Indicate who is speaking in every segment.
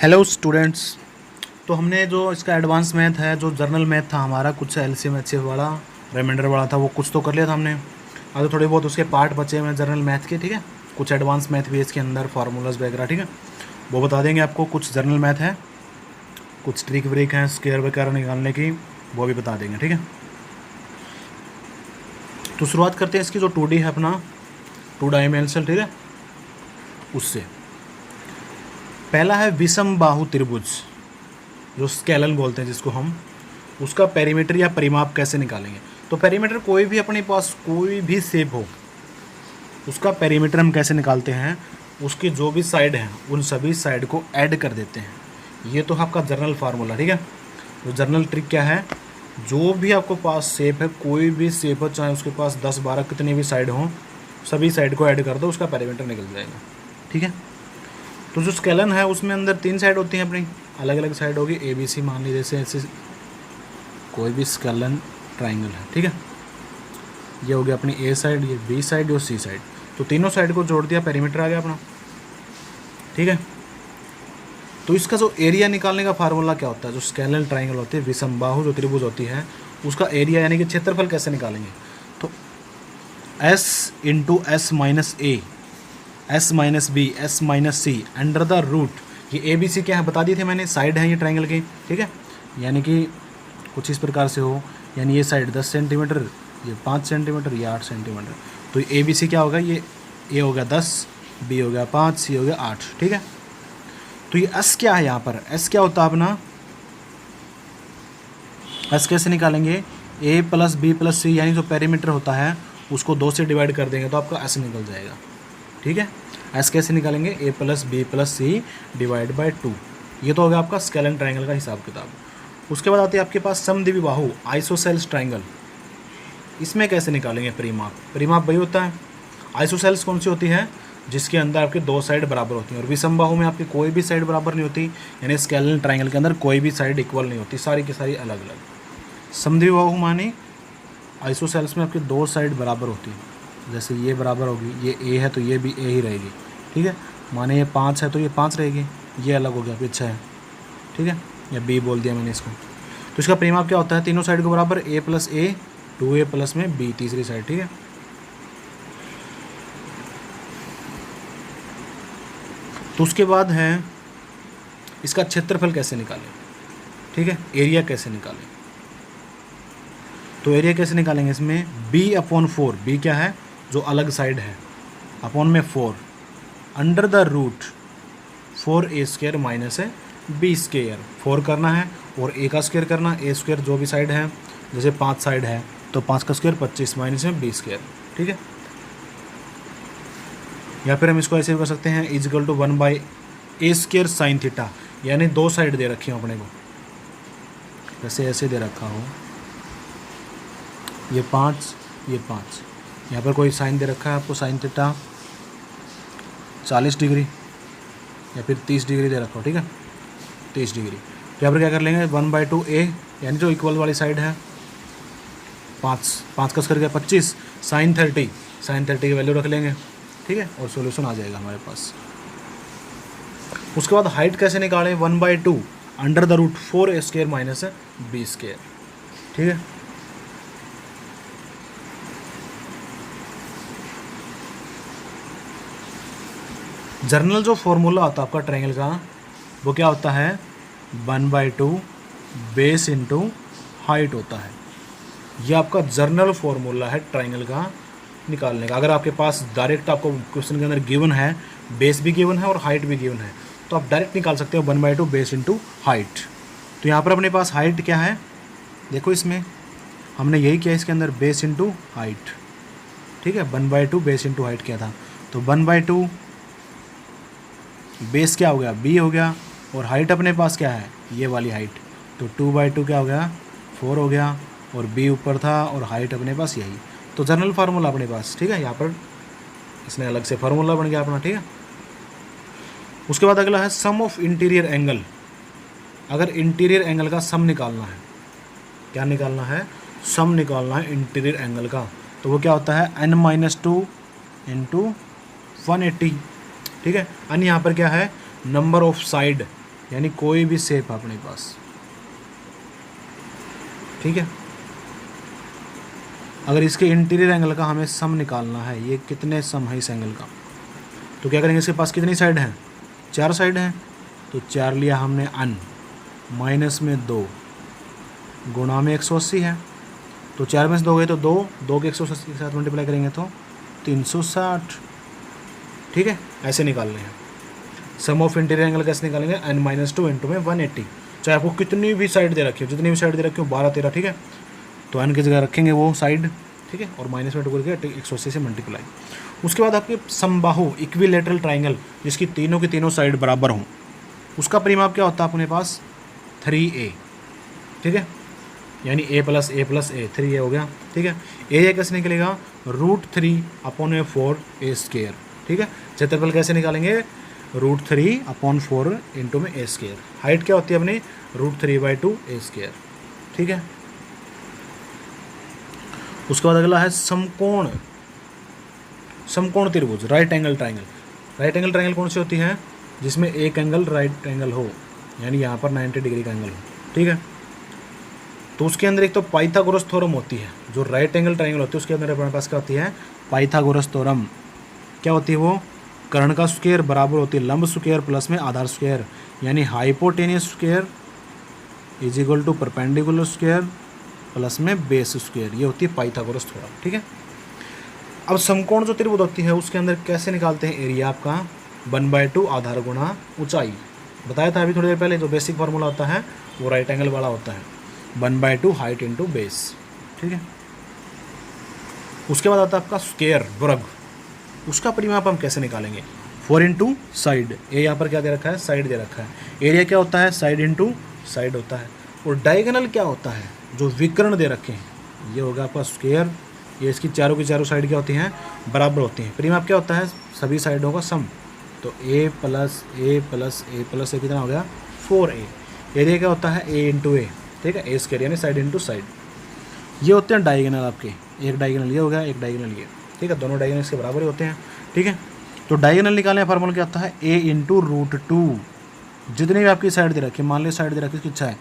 Speaker 1: Hello students. तो हमने जो इसका एडवांस मैथ है, जो जर्नल मैथ था हमारा, कुछ एलसीएम एचसीएफ वाला रिमाइंडर वाला था, वो कुछ तो कर लिया था हमने। अब तो थोड़े बहुत उसके पार्ट बचे हुए हैं जर्नल मैथ के, ठीक है। कुछ एडवांस मैथ भी है इसके अंदर, फार्मूलाज वगैरह, ठीक है, वो बता देंगे आपको। कुछ जर्नल मैथ है, कुछ ट्रिक व्रिक हैं स्क्वायर वगैरह निकालने की, वो भी बता देंगे, ठीक है। तो शुरुआत करते हैं इसकी जो 2D है अपना, 2 डायमेंशनल, ठीक है, उससे। पहला है विषम बाहु त्रिभुज, जो स्केलन बोलते हैं जिसको हम, उसका पेरीमीटर या परिमाप कैसे निकालेंगे। तो पेरीमीटर कोई भी अपने पास कोई भी शेप हो, उसका पेरीमीटर हम कैसे निकालते हैं, उसकी जो भी साइड है उन सभी साइड को ऐड कर देते हैं। ये तो आपका जर्नल फार्मूला, ठीक है। तो जर्नल ट्रिक क्या है, जो भी आपको पास शेप है, कोई भी शेप हो, चाहे उसके पास 10-12 कितनी भी साइड हो, सभी साइड को ऐड कर दो, उसका पेरीमीटर निकल जाएगा, ठीक है। तो जो स्केलन है उसमें अंदर 3 साइड होती हैं अपनी, अलग अलग साइड होगी, ABC मान लीजिए, जैसे ऐसे कोई भी स्केलन ट्राइंगल है, ठीक है। ये हो गया अपनी A साइड, ये B साइड और C साइड। तो तीनों साइड को जोड़ दिया, पेरीमीटर आ गया अपना, ठीक है। तो इसका जो एरिया निकालने का फार्मूला क्या होता है, जो स्केलन ट्राइंगल होती है, विषमबाहु जो त्रिभुज होती है, उसका एरिया यानी कि क्षेत्रफल कैसे निकालेंगे। तो S into S minus A, S minus B, S minus C under the root, ये ABC क्या है बता दिए थे मैंने, साइड है ये ट्राइंगल की, ठीक है। यानी कि कुछ इस प्रकार से हो, यानी ये साइड 10 सेंटीमीटर, ये 5 सेंटीमीटर, ये 8 सेंटीमीटर। तो ये ABC क्या होगा, ये हो गया 10, B हो गया 5, C हो गया 8, ठीक है। तो ये S क्या है, यहाँ पर S क्या होता है अपना, S कैसे निकालेंगे, A plus B plus C, यानी जो पेरीमीटर होता है उसको 2 से डिवाइड कर देंगे तो आपका S निकल जाएगा, ठीक है। S कैसे निकालेंगे, A plus B plus C divide by 2। ये तो हो गया आपका स्केलन ट्राइंगल का हिसाब किताब। उसके बाद आती है आपके पास समद्विबाहु बाहु आइसोसेल्स ट्राइंगल। इसमें कैसे निकालेंगे परिमाप, परिमाप वही होता है, आइसोसेल्स कौन सी होती है, जिसके अंदर आपकी 2 साइड बराबर होती हैं, और विषम बाहु में आपकी कोई भी साइड बराबर नहीं होती, यानी स्केलन ट्राइंगल के अंदर कोई भी साइड इक्वल नहीं होती, सारी की सारी अलग अलग। समद्विबाहु माने आइसोसेल्स में आपकी 2 साइड बराबर होती है, जैसे ये बराबर होगी, ये A है तो ये भी A ही रहेगी, ठीक है। माने ये 5 है तो ये 5 रहेगी, ये अलग हो गया फिर 6 है, ठीक है, या B बोल दिया मैंने इसको। तो इसका परिमाप क्या होता है, तीनों साइड को बराबर, A plus A, 2A plus में B तीसरी साइड, ठीक है। तो उसके बाद है इसका क्षेत्रफल कैसे निकालें, ठीक है, एरिया कैसे निकालें। तो एरिया कैसे निकालेंगे, इसमें B/4, B क्या है, जो अलग साइड है, अपॉन में 4, under the root 4A square minus है B स्क्वायर, 4 करना है और A का स्क्वायर करना, A स्क्वायर जो भी साइड है, जैसे 5 साइड है तो 5 का स्क्वायर 25 माइनस है B स्क्वायर, ठीक है। या फिर हम इसको ऐसे भी कर सकते हैं, is equal to 1/A square sine theta, यानी 2 साइड दे रखी हो अपने को, जैसे ऐसे दे रखा हो, ये 5, ये 5, यहाँ पर कोई साइन दे रखा है आपको, साइन थीटा 40 डिग्री या फिर 30 डिग्री दे रखा हो, ठीक है, 30 डिग्री। तो यहाँ पर क्या कर लेंगे, 1/2A, यानी जो इक्वल वाली साइड है, 5 का स्क्वायर क्या 25, साइन 30 की वैल्यू रख लेंगे, ठीक है, और सॉल्यूशन आ जाएगा हमारे पास। उसके बाद हाइट कैसे निकालें, 1/2 under the root 4A square minus B square, ठीक है। जर्नल जो फॉर्मूला होता है आपका ट्रायंगल का, वो क्या होता है, 1/2 बेस इंटू हाइट होता है। यह आपका जर्नल फॉर्मूला है ट्रायंगल का निकालने का। अगर आपके पास डायरेक्ट आपको क्वेश्चन के अंदर गिवन है, बेस भी गिवन है और हाइट भी गिवन है, तो आप डायरेक्ट निकाल सकते हो 1/2 बेस इंटू हाइट। तो यहाँ पर अपने पास हाइट क्या है, देखो इसमें हमने यही किया, इसके अंदर बेस इंटू हाइट, ठीक है, 1/2 बेस इंटू हाइट किया था। तो 1/2 बेस क्या हो गया, B हो गया, और हाइट अपने पास क्या है, ये वाली हाइट, तो 2/2 क्या हो गया, 4 हो गया, और B ऊपर था और हाइट अपने पास यही। तो जर्नल फार्मूला अपने पास, ठीक है, यहाँ पर इसने अलग से फार्मूला बन गया अपना, ठीक है। उसके बाद अगला है सम ऑफ इंटीरियर एंगल। अगर इंटीरियर एंगल का सम निकालना है, क्या निकालना है, सम निकालना है इंटीरियर एंगल का, तो वो क्या होता है, n-2 इंटू 180, ठीक है। अन्य यहाँ पर क्या है, नंबर ऑफ साइड यानी कोई भी शेप अपने पास, ठीक है। अगर इसके इंटीरियर एंगल का हमें सम निकालना है, ये कितने सम है इस एंगल का, तो क्या करेंगे, इसके पास कितनी साइड हैं, 4 साइड हैं, तो 4 लिया हमने अन, माइनस में 2, गुणा में 180 है, तो 4 में से 2 गए तो 2, 2 के 180 के साथ मल्टीप्लाई करेंगे तो 360, ठीक है। ऐसे निकालने हैं। सम ऑफ इंटीरियर एंगल कैसे निकालेंगे, n-2 इंटू में 180, चाहे आपको कितनी भी साइड दे रखी हो, जितनी भी साइड दे रखी हो 12 13, ठीक है, तो n की जगह रखेंगे वो साइड, ठीक है, और माइनस में 2 करके 180 से मल्टीप्लाई। उसके बाद आपके समबाहु इक्विलेटरल ट्राइंगल जिसकी तीनों की तीनों साइड बराबर हों, उसका परिमाप क्या होता है अपने पास, 3a, ठीक है, यानी a + a + a, 3a हो गया, ठीक है। एरिया कैसे निकलेगा, √3/4 a², ठीक है। क्षेत्रफल कैसे निकालेंगे, √3/4 इंटू में a²। हाइट क्या होती है अपनी, √3/2 a², ठीक है। उसके बाद अगला है समकोण, समकोण त्रिभुज, right angle triangle. Right angle triangle कौन सी होती है, जिसमें एक एंगल राइट एंगल हो, यानी यहाँ पर 90 डिग्री का एंगल हो, ठीक है। तो उसके अंदर एक तो पाइथागोरस थ्योरम होती है, जो राइट एंगल ट्राइंगल होती है उसके अंदर अपने पास क्या होती है, पाइथागोरस थ्योरम। क्या होती है वो, कर्ण का स्क्वायर बराबर होती है लंब स्क्वायर प्लस में आधार स्क्वायर, यानी hypotenuse square is equal to perpendicular square plus में बेस स्क्वायर, ये होती है पाइथागोरस थ्योरम, ठीक है। अब समकोण जो त्रिभुज होती है उसके अंदर कैसे निकालते हैं एरिया आपका, 1/2 आधार गुणा ऊंचाई, बताया था अभी थोड़ी देर पहले, जो बेसिक फार्मूला होता है वो राइट एंगल वाला होता है, 1/2 हाइट इंटू बेस, ठीक है। उसके बाद आता है आपका स्क्वायर वर्ग, उसका परिमाप हम कैसे निकालेंगे, 4 इंटू साइड, ए यहाँ पर क्या दे रखा है, साइड दे रखा है। एरिया क्या होता है, साइड इंटू साइड होता है। और डायगोनल क्या होता है, जो विकर्ण दे रखे हैं, ये होगा आपका स्क्वायर, ये इसकी चारों की चारों साइड क्या होती हैं, बराबर होती हैं। परिमाप क्या होता है, सभी साइडों का सम, तो a + a + a + a कितना हो गया, 4a। एरिया क्या होता है, a इंटू ए, ठीक है, a² यानी साइड इंटू साइड। ये होते हैं डायगोनल आपके, एक डायगोनल ये हो गया, एक डायगोनल ये, ठीक है, दोनों डायगोनल इसके बराबर ही होते हैं, ठीक है। तो डायगोनल निकालने का फार्मूला क्या होता है, a इंटू √2, जितनी भी आपकी साइड दे रखी है, मान ली साइड दे रखी है, कितना है,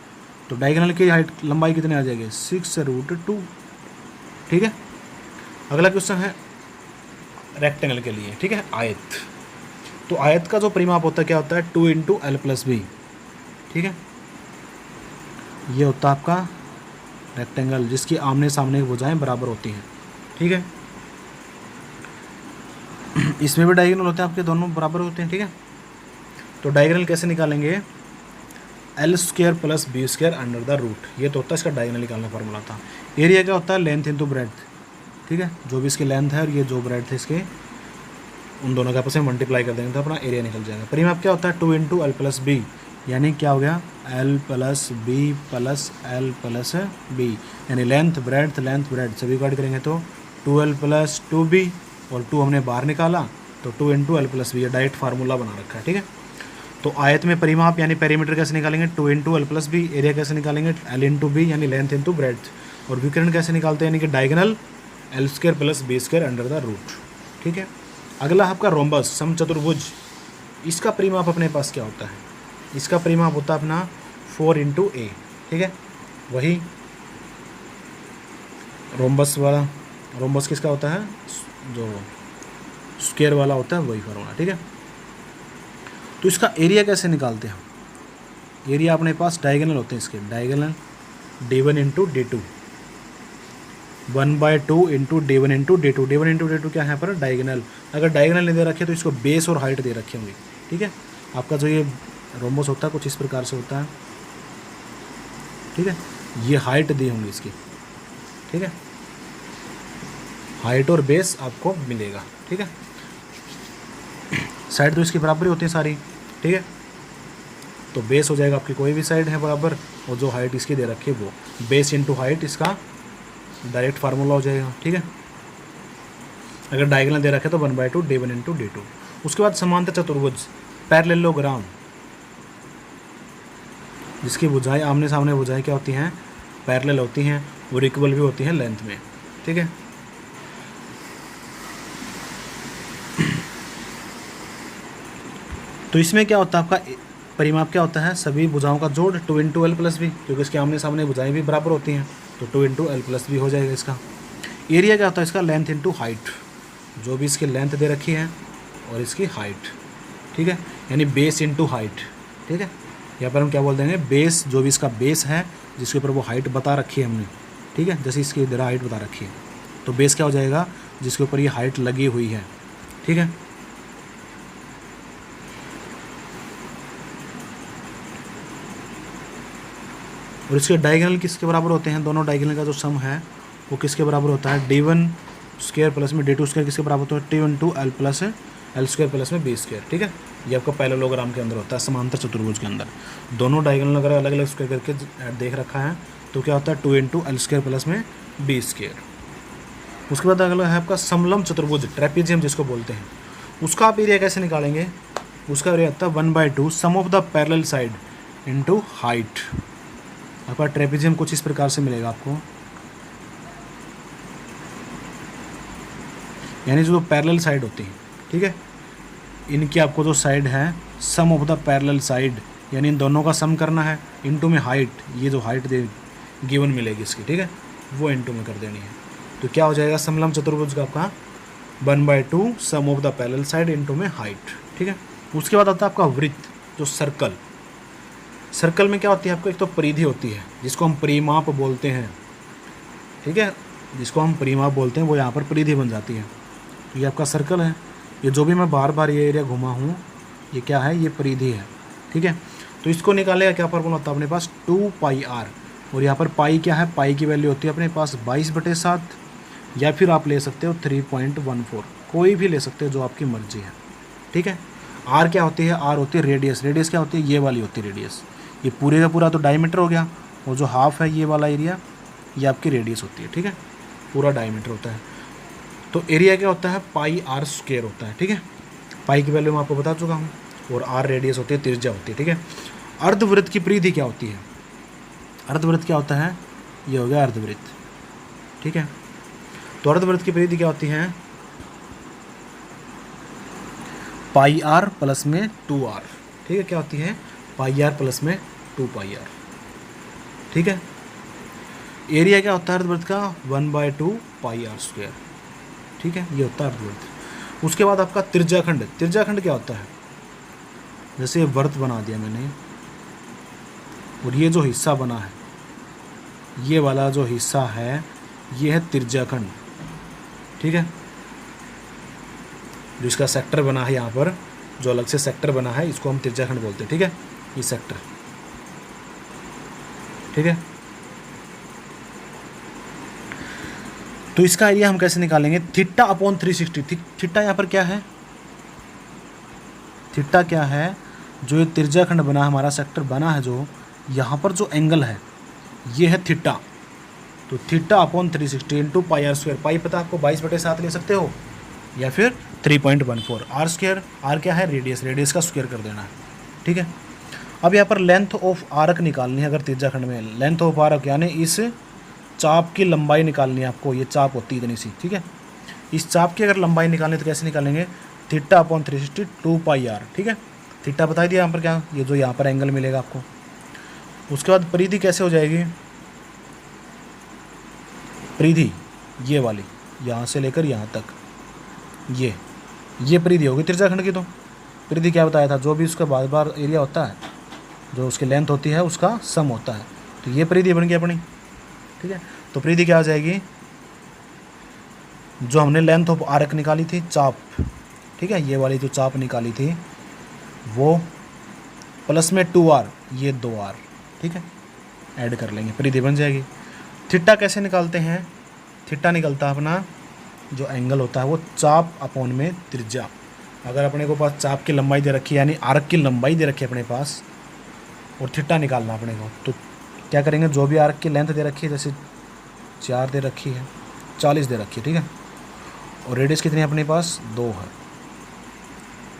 Speaker 1: तो डायगोनल की हाइट लंबाई कितनी आ जाएगी, 6√2, ठीक है। अगला क्वेश्चन है रेक्टेंगल के लिए, ठीक है, आयत। तो आयत का जो परिमाप होता है क्या होता है, 2 इंटू l + b, ठीक है। ये होता है आपका रेक्टेंगल जिसकी आमने सामने की भुजाएं बराबर होती हैं, ठीक है। इसमें भी डायगोनल होते हैं आपके, दोनों बराबर होते हैं, ठीक है। तो डायगोनल कैसे निकालेंगे, l² + b² under the root, ये तो होता है इसका डायगोनल निकालना फार्मूला था। एरिया क्या होता है, लेंथ इंटू ब्रेड्थ, ठीक है, जो भी इसकी लेंथ है और ये जो ब्रेड्थ है इसके, उन दोनों का आपस में मल्टीप्लाई कर देंगे तो अपना एरिया निकल जाएगा। परिमाप क्या होता है, 2 इंटू l + b, यानी क्या हो गया, l + b + l + b, यानी लेंथ ब्रेड्थ सभी को ऐड करेंगे तो 2l + 2b, और 2 हमने बाहर निकाला तो 2 इंटू l + b, ये डायरेक्ट फार्मूला बना रखा है, ठीक है। तो आयत में परिमाप यानी पेरीमीटर कैसे निकालेंगे, 2 इंटू l + b, एरिया कैसे निकालेंगे, l इंटू b यानी लेंथ इंटू ब्रेड्थ, और विकर्ण कैसे निकालते हैं, यानी कि diagonal l² + b² under the root, ठीक है। अगला आपका रोम्बस, समचतुर्भुज, इसका परिमाप अपने पास क्या होता है, इसका परिमाप होता है अपना 4 इंटू a, ठीक है। वही रोम्बस वाला, रोम्बस किसका होता है, जो स्क्वायर वाला होता है वही फार्मूला, ठीक है। तो इसका एरिया कैसे निकालते हैं, एरिया अपने पास डायगोनल होते हैं इसके, diagonal d1 into d2, 1/2 into d1 into d2, d1 into d2 क्या है यहाँ पर, डायगोनल। अगर डायगोनल नहीं दे रखे तो इसको बेस और हाइट दे रखे होंगे, ठीक है। आपका जो ये रोम्बस होता है कुछ इस प्रकार से होता है, ठीक है, ये हाइट दी होंगी इसकी, ठीक है, हाइट और बेस आपको मिलेगा, ठीक है। साइड तो इसकी बराबर ही होती है सारी, ठीक है। तो बेस हो जाएगा आपकी कोई भी साइड है बराबर, और जो हाइट इसकी दे रखी है वो बेस इंटू हाइट, इसका डायरेक्ट फार्मूला हो जाएगा, ठीक है। अगर डायगोनल दे रखे तो 1/2 d1 इंटू d2। उसके बाद समांतर चतुर्भुज, पैरेललोग्राम, जिसकी भुजाएं आमने सामने भुजाएं क्या होती हैं, पैरेलल होती हैं और इक्वल भी होती हैं लेंथ में, ठीक है। तो इसमें क्या होता है आपका परिमाप क्या होता है, सभी भुजाओं का जोड़ 2 इंटू एल प्लस बी, क्योंकि इसके आमने सामने भुजाएं भी बराबर होती हैं, तो 2 इंटू एल प्लस बी हो जाएगा इसका। एरिया क्या होता है इसका, लेंथ इंटू हाइट, जो भी इसकी लेंथ दे रखी है और इसकी हाइट, ठीक है, यानी बेस इंटू हाइट, ठीक है। यहाँ पर हम क्या बोल देंगे, बेस, जो भी इसका बेस है जिसके ऊपर वो हाइट बता रखी है हमने, ठीक है, जैसे इसकी इधर हाइट बता रखी है, तो बेस क्या हो जाएगा, जिसके ऊपर ये हाइट लगी हुई है, ठीक है। और इसके डायगोनल किसके बराबर होते हैं, दोनों डायगोनल का जो सम है वो किसके बराबर होता है, d1 स्क्वायर प्लस में d2 स्क्वायर किसके बराबर होता है, t1 two L plus L square plus में बी स्क्वायर, ठीक है। ये आपका पैरेललोग्राम के अंदर होता है, समांतर चतुर्भुज के अंदर दोनों डायगोनल अगर अलग अलग स्क्वायर करके देख रखा है तो क्या होता है 2 इंटू एल स्क्वायर प्लस में बी स्क्वायर। उसके बाद अगला है आपका समलंब चतुर्भुज, ट्रेपीजियम जिसको बोलते हैं, उसका आप एरिया कैसे निकालेंगे, उसका एरिया होता है 1/2 sum of the parallel side into height. आपका ट्रेपीजियम कुछ इस प्रकार से मिलेगा आपको, यानी जो पैरेलल साइड होती है, ठीक है, इनकी आपको जो साइड है सम ऑफ द पैरेलल साइड, यानी इन दोनों का सम करना है, इनटू में हाइट, ये जो हाइट दे गिवन मिलेगी इसकी, ठीक है, वो इनटू में कर देनी है। तो क्या हो जाएगा समलंब चतुर्भुज का आपका 1/2 sum of the parallel side into में हाइट, ठीक है। उसके बाद आता है आपका वृत्त, जो सर्कल। सर्कल में क्या होती है आपको, एक तो परिधि होती है जिसको हम परिमाप बोलते हैं, ठीक है, जिसको हम परिमाप बोलते हैं, वो यहाँ पर परिधि बन जाती है। तो ये आपका सर्कल है, ये जो भी मैं बार बार ये एरिया घुमा हूँ ये क्या है, ये परिधि है, ठीक है। तो इसको निकालेगा क्या फॉर्मूला होता है अपने पास 2πr, और यहाँ पर पाई क्या है, पाई की वैल्यू होती है अपने पास 22/7, या फिर आप ले सकते हो 3.14, कोई भी ले सकते हो जो आपकी मर्जी है, ठीक है। आर क्या होती है, आर होती है रेडियस, रेडियस क्या होती है, ये वाली होती है रेडियस, ये पूरे का पूरा तो डायमीटर हो गया, और जो हाफ है ये वाला एरिया ये आपकी रेडियस होती है, ठीक है, पूरा डायमीटर होता है। तो एरिया क्या होता है, पाई आर स्क्वायर होता है, ठीक है, पाई की वैल्यू मैं आपको बता चुका हूँ, और आर रेडियस होती है, त्रिज्या होती है, ठीक है। अर्धवृत्त की परिधि क्या होती है, अर्धवृत्त क्या होता है, ये हो गया अर्धवृत्त, ठीक है। तो अर्धवृत्त की परिधि क्या होती है, पाई आर प्लस में 2r, ठीक है, क्या होती है, पाई आर प्लस में 2πr, ठीक है। एरिया क्या होता है अर्धवृत्त का 1/2 पाई आर स्क्वायर, ठीक है, ये होता है अर्धवृत्त। उसके बाद आपका त्रिज्याखंड, त्रिज्याखंड क्या होता है, जैसे ये वर्त बना दिया मैंने, और ये जो हिस्सा बना है, ये वाला जो हिस्सा है ये है त्रिज्याखंड, ठीक है, जो इसका सेक्टर बना है यहाँ पर, जो अलग से सेक्टर बना है इसको हम त्रिज्याखंड बोलते हैं, ठीक है, ये सेक्टर, ठीक है। तो इसका एरिया हम कैसे निकालेंगे, θ/360, थीटा यहाँ पर क्या है, थीटा क्या है, जो ये त्रिज्याखंड बना हमारा सेक्टर बना है, जो यहाँ पर जो एंगल है ये है थीटा, तो θ/360 इंटू पाई आर स्क्वायर, पाई पता आपको 22/7 ले सकते हो, या फिर 3.14, आर स्क्वायर, आर क्या है रेडियस, रेडियस का स्क्वायर कर देना है, ठीक है। अब यहाँ पर लेंथ ऑफ आर्क निकालनी है, अगर त्रिज्याखंड में लेंथ ऑफ आर्क यानी इस चाप की लंबाई निकालनी है आपको, ये चाप होती है इतनी सी, ठीक है, इस चाप की अगर लंबाई निकालनी है तो कैसे निकालेंगे, θ/360 2πr, ठीक है, थीटा बता दिया यहाँ पर क्या, ये जो यहाँ पर एंगल मिलेगा आपको। उसके बाद परिधि कैसे हो जाएगी, परिधि ये वाली यहाँ से लेकर यहाँ तक, ये परिधि होगी त्रिज्याखंड की। तो परिधि क्या बताया था, जो भी उसका बार बार एरिया होता है, जो उसकी लेंथ होती है उसका सम होता है, तो ये परिधि बन गई अपनी, ठीक है। तो परिधि क्या आ जाएगी, जो हमने लेंथ ऑफ आर्क निकाली थी, चाप, ठीक है, ये वाली जो चाप निकाली थी वो प्लस में 2r, ये 2r, ठीक है, ऐड कर लेंगे, परिधि बन जाएगी। थीटा कैसे निकालते हैं, थीटा निकलता है अपना जो एंगल होता है वो चाप अपॉन में त्रिज्या। अगर अपने को पास चाप की लंबाई दे रखी है, यानी आर्क की लंबाई दे रखी है अपने पास, और थीटा निकालना अपने को, तो क्या करेंगे, जो भी आर्क की लेंथ दे रखी है, जैसे 4 दे रखी है, 40 दे रखी है, ठीक है, और रेडियस कितनी है अपने पास 2 है,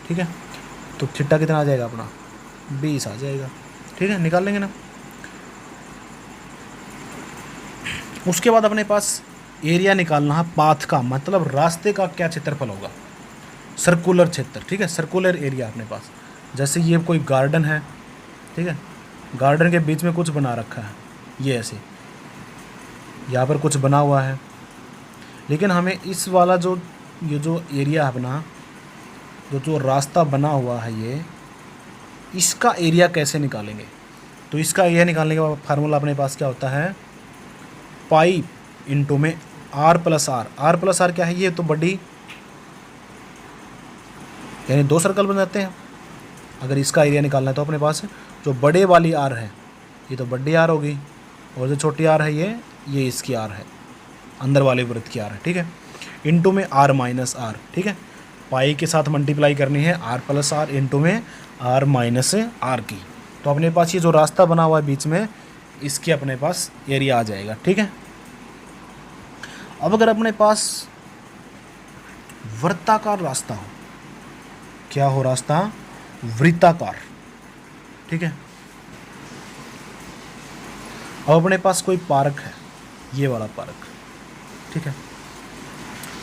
Speaker 1: ठीक है, तो थीटा कितना आ जाएगा अपना 20 आ जाएगा, ठीक है, निकाल लेंगे ना। उसके बाद अपने पास एरिया निकालना है पाथ का, मतलब रास्ते का क्या क्षेत्रफल होगा, सर्कुलर क्षेत्र, ठीक है, सर्कुलर एरिया अपने पास। जैसे ये कोई गार्डन है ठीक है। गार्डन के बीच में कुछ बना रखा है, ये ऐसे यहाँ पर कुछ बना हुआ है, लेकिन हमें इस वाला जो ये जो एरिया है अपना, जो रास्ता बना हुआ है, ये इसका एरिया कैसे निकालेंगे। तो इसका एरिया निकालने का फार्मूला अपने पास क्या होता है, पाई इंटू में R plus R. R plus R क्या है, ये तो बड़ी, यानी 2 सर्कल बन जाते हैं। अगर इसका एरिया निकालना है तो अपने पास जो बड़े वाली आर है ये तो बड़ी आर होगी, और जो छोटी आर है ये इसकी आर है, अंदर वाले वृत्त की आर है, ठीक है। इंटू में आर माइनस आर, ठीक है। पाई के साथ मल्टीप्लाई करनी है आर प्लस आर इंटू में आर माइनस आर की। तो अपने पास ये जो रास्ता बना हुआ है बीच में, इसके अपने पास एरिया आ जाएगा, ठीक है। अब अगर अपने पास वृत्ताकार रास्ता हो, क्या हो रास्ता, वृत्ताकार, ठीक है। अब अपने पास कोई पार्क है, ये वाला पार्क, ठीक है।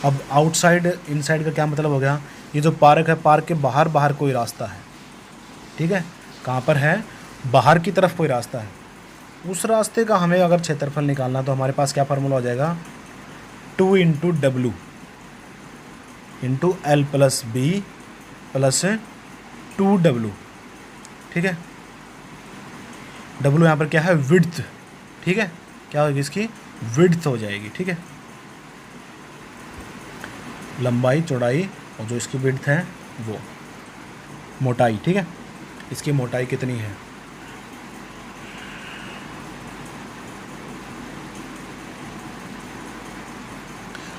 Speaker 1: अब आउटसाइड इनसाइड का क्या मतलब हो गया, ये जो पार्क है, पार्क के बाहर बाहर कोई रास्ता है, ठीक है। कहाँ पर है, बाहर की तरफ कोई रास्ता है। उस रास्ते का हमें अगर क्षेत्रफल निकालना तो हमारे पास क्या फार्मूला हो जाएगा, 2 into W into L plus B plus 2W, ठीक है। W यहाँ पर क्या है, विड्थ, ठीक है। क्या होगी इसकी, विड्थ हो जाएगी, ठीक है। लंबाई चौड़ाई, और जो इसकी विड्थ है वो मोटाई, ठीक है। इसकी मोटाई कितनी है,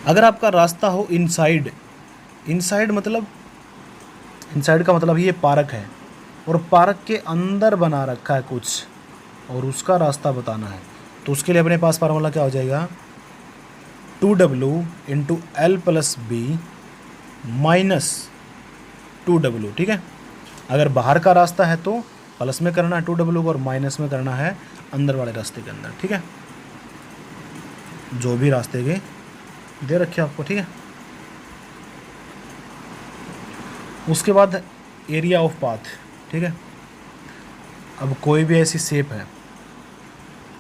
Speaker 1: अगर आपका रास्ता हो इनसाइड, इनसाइड मतलब, इनसाइड का मतलब ये पार्क है और पार्क के अंदर बना रखा है कुछ, और उसका रास्ता बताना है, तो उसके लिए अपने पास फार्मूला क्या हो जाएगा, 2W into L plus B minus 2W, ठीक है। अगर बाहर का रास्ता है तो प्लस में करना है 2W को, और माइनस में करना है अंदर वाले रास्ते के अंदर, ठीक है। जो भी रास्ते के दे रखे आपको, ठीक है। उसके बाद एरिया ऑफ पाथ, ठीक है। अब कोई भी ऐसी शेप है,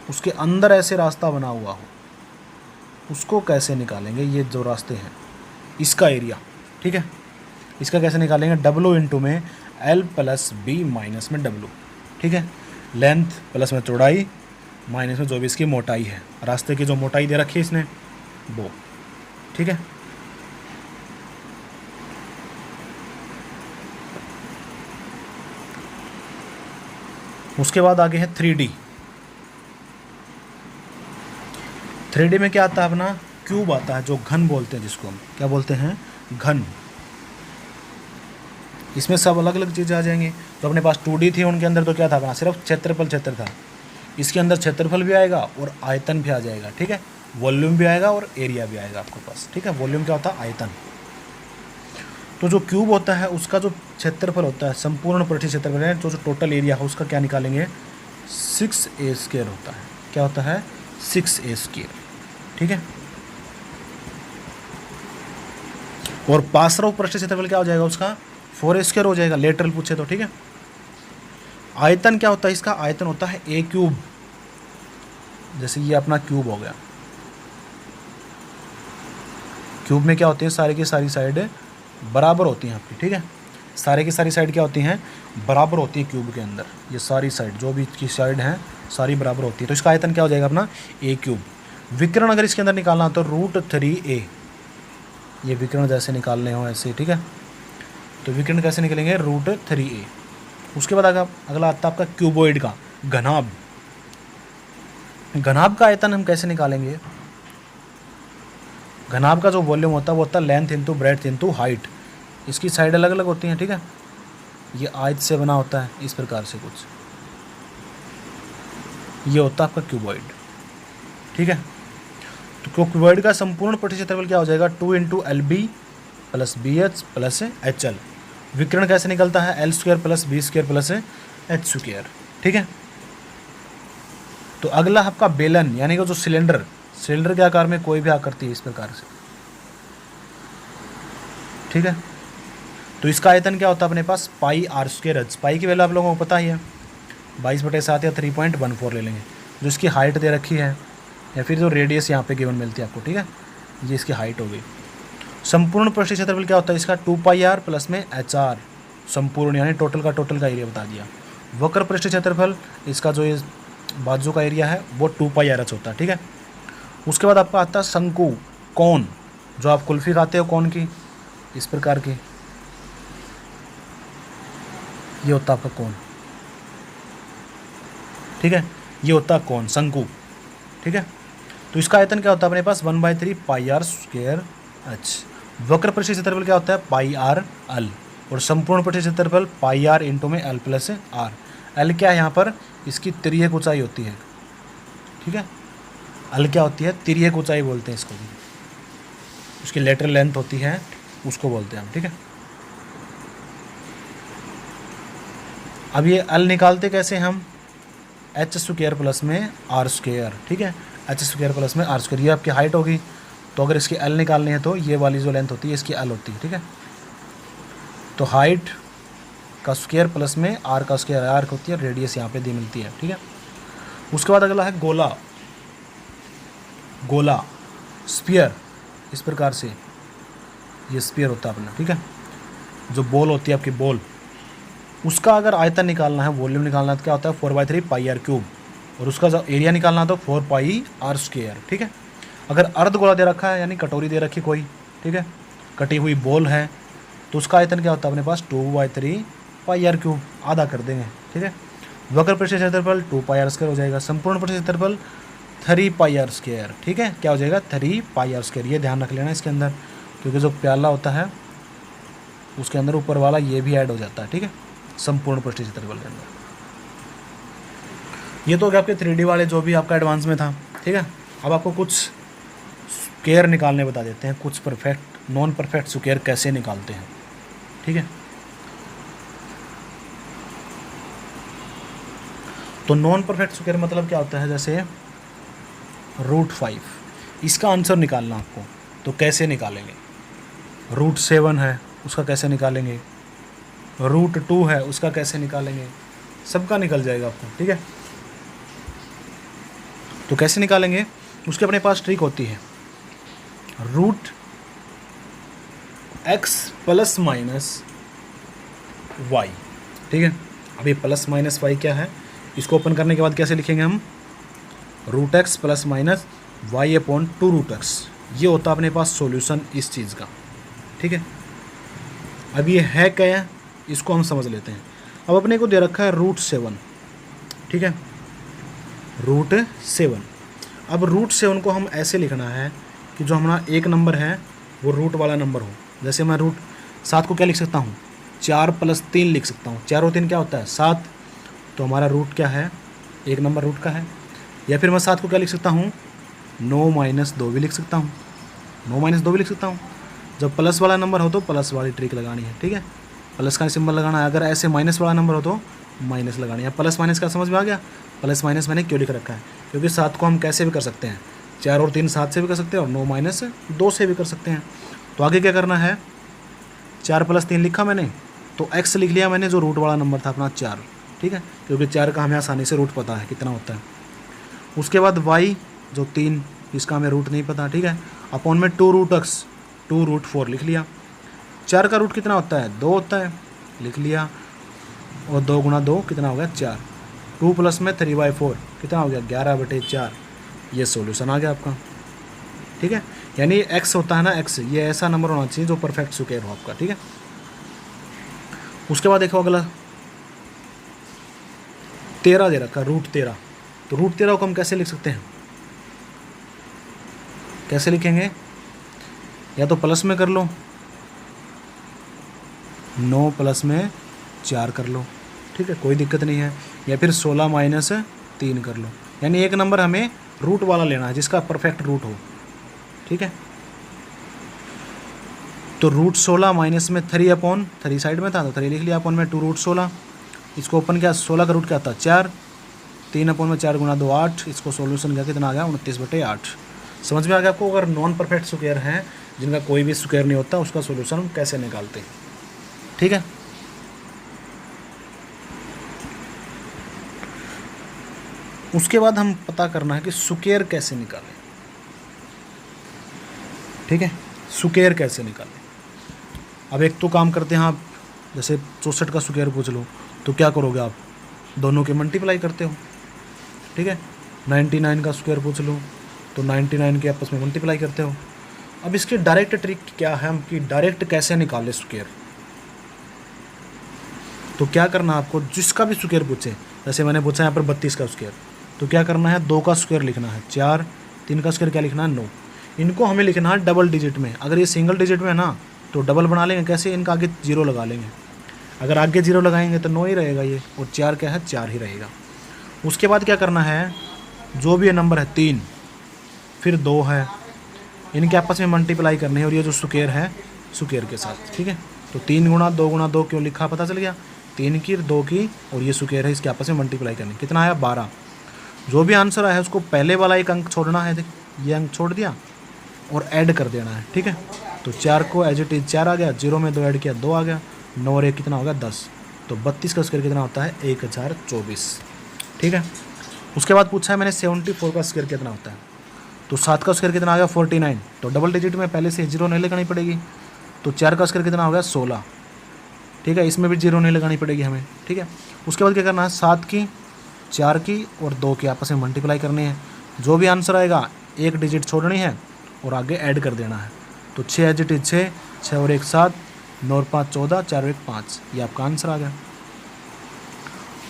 Speaker 1: उसके अंदर ऐसे रास्ता बना हुआ हो, उसको कैसे निकालेंगे, ये जो रास्ते हैं इसका एरिया, ठीक है। इसका कैसे निकालेंगे, W इंटू में L प्लस बी माइनस में W, ठीक है। लेंथ प्लस में चौड़ाई माइनस में जो भी इसकी मोटाई है, रास्ते की जो मोटाई दे रखी है इसने वो, ठीक है। उसके बाद आगे है 3D। 3D में क्या आता है अपना, क्यूब आता है, जो घन बोलते हैं, जिसको हम क्या बोलते हैं, घन। इसमें सब अलग अलग चीज़ें आ जाएंगी। तो अपने पास 2D थी, उनके अंदर तो क्या था अपना, सिर्फ क्षेत्र था। इसके अंदर क्षेत्रफल भी आएगा और आयतन भी आ जाएगा, ठीक है। वॉल्यूम भी आएगा और एरिया भी आएगा आपके पास, ठीक है। वॉल्यूम क्या होता है, आयतन। तो जो क्यूब होता है उसका जो क्षेत्रफल होता है, संपूर्ण पृष्ठीय क्षेत्रफल है, जो टोटल एरिया है उसका क्या निकालेंगे, 6a² होता है। क्या होता है, 6a², ठीक है। और पार्श्व पृष्ठीय क्षेत्रफल क्या हो जाएगा उसका, 4a² हो जाएगा, लेटरल पूछे तो, ठीक है। आयतन क्या होता है इसका, आयतन होता है a³। जैसे ये अपना क्यूब हो गया, क्यूब में क्या होती है, सारी की सारी साइड बराबर होती हैं आपकी, ठीक है। सारे की सारी साइड क्या होती हैं, बराबर होती है क्यूब के अंदर। ये सारी साइड, जो भी इसकी साइड हैं सारी बराबर होती है। तो इसका आयतन क्या हो जाएगा अपना, a³। विकर्ण अगर इसके अंदर निकालना हो तो √3a, ये विकर्ण जैसे निकालने हो ऐसे, ठीक है। तो विकर्ण कैसे निकलेंगे, √3a। उसके बाद अगला आता है आपका क्यूबॉइड का घनाभ। घनाभ का आयतन हम कैसे निकालेंगे, घनाभ का जो वॉल्यूम होता है वो होता है length into breadth into height. इसकी साइड अलग अलग होती हैं, ठीक है। ये आयत से बना होता है इस प्रकार से कुछ, ये होता है आपका क्यूबॉइड, ठीक है। तो क्यूबॉइड का संपूर्ण पृष्ठीय क्षेत्रफल क्या हो जाएगा, 2 into LB plus BH plus HL। विकर्ण कैसे निकलता है, L² plus B² plus H², ठीक है। तो अगला आपका बेलन, यानी कि जो सिलेंडर, सिलेंडर के आकार में कोई भी आकृति है इस प्रकार से, ठीक है। तो इसका आयतन क्या होता है अपने पास, पाई r²। पाई की वैल्यू आप लोगों को पता ही है, 22/7 या 3.14 ले लेंगे, जो इसकी हाइट दे रखी है, या फिर जो रेडियस यहाँ पे गिवन मिलती है आपको, ठीक है, ये इसकी हाइट हो गई। संपूर्ण पृष्ठीय क्षेत्रफल क्या होता है इसका, 2πr प्लस में HR, संपूर्ण यानी टोटल का एरिया बता दिया। वक्र पृष्ठीय क्षेत्रफल, इसका जो ये बाजू का एरिया है वो 2πrh होता है, ठीक है। उसके बाद आपका आता है शंकु, कोन, जो आप कुल्फी खाते हो कोन की, इस प्रकार की, ये होता है आपका कोन, ठीक है, ये होता है कोन, शंकु, ठीक है। तो इसका आयतन क्या होता है अपने पास 1/3πr²h। वक्र पृष्ठीय क्षेत्रफल क्या होता है πr_l, और संपूर्ण पृष्ठीय क्षेत्रफल πr इंटू में l प्लस r। l क्या है यहाँ पर, इसकी तिर्यक ऊंचाई होती है, ठीक है। l क्या होती है, तिर्यक ऊंचाई बोलते हैं इसको भी, उसकी लेटरल लेंथ होती है, उसको बोलते हैं हम, ठीक है। अब ये l निकालते कैसे हम, h² प्लस में r², ठीक है, h² प्लस में r², ये आपकी हाइट होगी। तो अगर इसकी l निकालनी है तो ये वाली जो लेंथ होती है इसकी l होती है, ठीक है। तो हाइट का स्क्वायर प्लस में r का स्क्वायर, r होती है, रेडियस यहाँ पे दी मिलती है, ठीक है। उसके बाद अगला है गोला, गोला स्फीयर, इस प्रकार से ये स्फीयर होता है अपना, ठीक है। जो बॉल होती है आपकी बॉल, उसका अगर आयतन निकालना है, वॉल्यूम निकालना है तो क्या होता है 4/3πr³, और उसका जो एरिया निकालना है तो 4πr², ठीक है। अगर अर्धगोला दे रखा है यानी कटोरी दे रखी कोई, ठीक है, कटी हुई बॉल है, तो उसका आयतन क्या होता है अपने पास 2/3πr³, आधा कर देंगे, ठीक है। वक्र पृष्ठीय क्षेत्रफल 2πr² हो जाएगा, संपूर्ण पृष्ठीय क्षेत्रफल 3πr², ठीक है, क्या हो जाएगा 3πr²। ये ध्यान रख लेना इसके अंदर, क्योंकि जो प्याला होता है उसके अंदर ऊपर वाला ये भी ऐड हो जाता है, ठीक है, संपूर्ण पृष्ठीय क्षेत्रफल के अंदर। ये तो क्या आपके 3D वाले जो भी आपका एडवांस में था, ठीक है। अब आपको कुछ स्क्वायर निकालने बता देते हैं, कुछ परफेक्ट नॉन परफेक्ट स्क्वायर कैसे निकालते हैं, ठीक है। तो नॉन परफेक्ट स्क्वायर मतलब क्या होता है, जैसे √5, इसका आंसर निकालना आपको, तो कैसे निकालेंगे। √7 है उसका कैसे निकालेंगे, √2 है उसका कैसे निकालेंगे, सबका निकल जाएगा आपको, ठीक है। तो कैसे निकालेंगे, उसके अपने पास ट्रिक होती है, √x प्लस माइनस वाई, ठीक है। अभी प्लस माइनस वाई क्या है, इसको ओपन करने के बाद कैसे लिखेंगे हम, √x plus minus Y upon 2√x, ये होता है अपने पास सॉल्यूशन इस चीज़ का, ठीक है। अब ये है क्या, इसको हम समझ लेते हैं। अब अपने को दे रखा है √7, ठीक है, √7। अब √7 को हम ऐसे लिखना है कि जो हमारा एक नंबर है वो रूट वाला नंबर हो। जैसे मैं √7 को क्या लिख सकता हूँ, 4 + 3 लिख सकता हूँ, 4 और 3 क्या होता है 7, तो हमारा रूट क्या है, एक नंबर रूट का है। या फिर मैं 7 को क्या लिख सकता हूँ, 9 - 2 भी लिख सकता हूँ, 9 - 2 भी लिख सकता हूँ। जब प्लस वाला नंबर हो तो प्लस वाली ट्रिक लगानी है, ठीक है, प्लस का सिंबल लगाना है। अगर ऐसे माइनस वाला नंबर हो तो माइनस लगानी है। प्लस माइनस का समझ में आ गया, प्लस माइनस मैंने क्यों लिख रखा है, क्योंकि 7 को हम कैसे भी कर सकते हैं, 4 और 3 7 से भी कर सकते हैं, और 9 - 2 से भी कर सकते हैं। तो आगे क्या करना है, 4 + 3 लिखा मैंने, तो x लिख लिया मैंने, जो रूट वाला नंबर था अपना 4, ठीक है, क्योंकि 4 का हमें आसानी से रूट पता है कितना होता है। उसके बाद y जो 3, इसका हमें रूट नहीं पता, ठीक है, अपॉन में 2√x 2√4 लिख लिया। 4 का रूट कितना होता है, 2 होता है, लिख लिया, और 2 × 2 कितना हो गया 4, 2 प्लस में 3/4 कितना हो गया 11/4। ये सॉल्यूशन आ गया आपका, ठीक है। यानी x होता है ना, x ये ऐसा नंबर होना चाहिए जो परफेक्ट स्क्वायर हो आपका, ठीक है। उसके बाद देखो अगला 13 दे रखा, √13। तो √13 को हम कैसे लिख सकते हैं, कैसे लिखेंगे, या तो प्लस में कर लो, 9 + में 4 कर लो, ठीक है, कोई दिक्कत नहीं है, या फिर 16 - 3 कर लो। यानी एक नंबर हमें रूट वाला लेना है जिसका परफेक्ट रूट हो, ठीक है। तो √16 माइनस में 3/3 साइड में था तो 3 लिख लिया, अपॉन में 2√16, इसको ओपन किया, 16 का रूट क्या था 4, 3/4 × 2 8, इसको सॉल्यूशन किया कितना आ गया 29/8। समझ में आ गया आपको। अगर नॉन परफेक्ट स्क्वायर हैं जिनका कोई भी स्क्वायर नहीं होता, उसका सॉल्यूशन हम कैसे निकालते हैं, ठीक है। उसके बाद हम पता करना है कि स्क्वायर कैसे निकालें, ठीक है, स्क्वायर कैसे निकालें। अब एक तो काम करते हैं आप, जैसे 64 का स्क्वायर पूछ लो तो क्या करोगे आप, दोनों के मल्टीप्लाई करते हो, ठीक है। 99 का स्क्वायर पूछ लो तो 99 के आपस में मल्टीप्लाई करते हो। अब इसकी डायरेक्ट ट्रिक क्या है, हम कि डायरेक्ट कैसे निकालें स्क्वायर। तो क्या करना है आपको, जिसका भी स्क्वायर पूछे, जैसे मैंने पूछा यहाँ पर 32 का स्क्वायर, तो क्या करना है, 2 का स्क्वायर लिखना है 4, 3 का स्क्वायर क्या लिखना है 9। इनको हमें लिखना है डबल डिजिट में। अगर ये सिंगल डिजिट में है ना तो डबल बना लेंगे, कैसे, इनका आगे 0 लगा लेंगे। अगर आगे 0 लगाएंगे तो 9 ही रहेगा ये, और 4 क्या है, 4 ही रहेगा। उसके बाद क्या करना है, जो भी ये नंबर है 3 फिर 2 है, इनके आपस में मल्टीप्लाई करने हैं, और ये जो स्क्वायर है स्क्वायर के साथ, ठीक है। तो 3 गुणा 2 क्यों लिखा पता चल गया, 3 की 2 की और ये स्क्वायर है, इसके आपस में मल्टीप्लाई करनी। कितना आया 12। जो भी आंसर आया उसको पहले वाला एक अंक छोड़ना है, ये अंक छोड़ दिया और ऐड कर देना है, ठीक है। तो 4 को एज इट इज 4 आ गया, 0 में 2 ऐड किया 2 आ गया, 9 और 1 कितना होगा 10। तो 32 का स्क्वायर कितना होता है 1024, ठीक है। उसके बाद पूछा है मैंने 74 का स्क्वायर कितना होता है, तो 7 का स्क्वायर कितना आ गया 49। तो डबल डिजिट में पहले से 0 नहीं लगानी पड़ेगी। तो 4 का स्क्वायर कितना हो गया 16, ठीक है, इसमें भी 0 नहीं लगानी पड़ेगी हमें, ठीक है। उसके बाद क्या करना है, 7 की 4 की और 2 की आपस में मल्टीप्लाई करनी है। जो भी आंसर आएगा एक डिजिट छोड़नी है और आगे ऐड कर देना है। तो 6 एज इट इज 6, 6 और 1 7, 9 और 5 14, 4 और 1 5, ये आपका आंसर आ गया।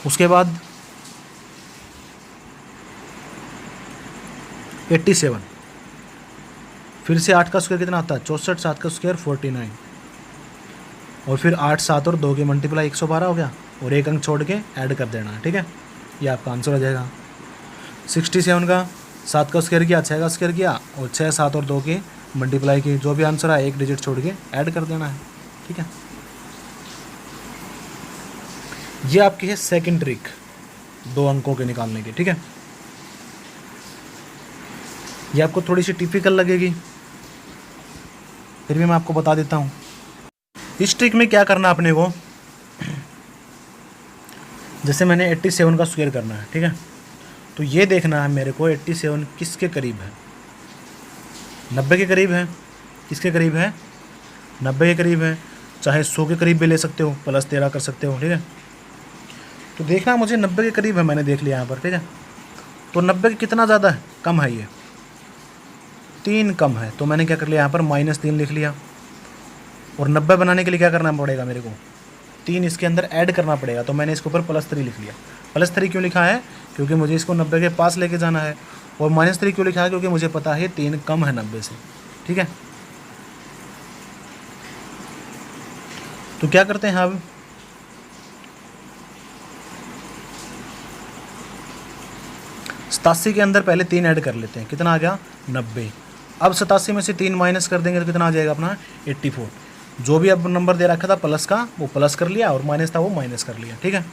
Speaker 1: उसके बाद 87, फिर से 8 का स्क्वायर कितना आता है 64, 7 का स्क्वायर 49, और फिर 8 7 और 2 के मल्टीप्लाई 112 हो गया, और एक अंक छोड़ के ऐड कर देना है, ठीक है, ये आपका आंसर हो जाएगा। 67 का 7 का स्क्वायर किया, 6 का स्क्वायर किया, और 6 7 और 2 के मल्टीप्लाई की, जो भी आंसर आए एक डिजिट छोड़ के ऐड कर देना है, ठीक है। ये आपकी है सेकंड ट्रिक 2 अंकों के निकालने की, ठीक है। ये आपको थोड़ी सी टिपिकल लगेगी, फिर भी मैं आपको बता देता हूँ। इस ट्रिक में क्या करना अपने को, जैसे मैंने 87 का स्क्वायर करना है, ठीक है, तो ये देखना है मेरे को 87 किसके करीब है, 90 के करीब है। किसके करीब है, 90 के करीब है। चाहे 100 के करीब भी ले सकते हो, +13 कर सकते हो, ठीक है। तो देखना मुझे 90 के करीब है, मैंने देख लिया यहाँ पर, ठीक है। तो 90 के कितना ज़्यादा है, कम है, ये 3 कम है, तो मैंने क्या कर लिया यहाँ पर -3 लिख लिया। और 90 बनाने के लिए क्या करना पड़ेगा मेरे को, 3 इसके अंदर ऐड करना पड़ेगा, तो मैंने इसके ऊपर +3 लिख लिया। +3 क्यों लिखा है, क्योंकि मुझे इसको 90 के पास लेके जाना है। और -3 क्यों लिखा है, क्योंकि मुझे पता है 3 कम है 90 से, ठीक है। तो क्या करते हैं अब, सतासी के अंदर पहले 3 ऐड कर लेते हैं, कितना आ गया 90। अब 87 में से 3 माइनस कर देंगे तो कितना आ जाएगा अपना 84। जो भी अब नंबर दे रखा था प्लस का वो प्लस कर लिया, और माइनस था वो माइनस कर लिया, ठीक है।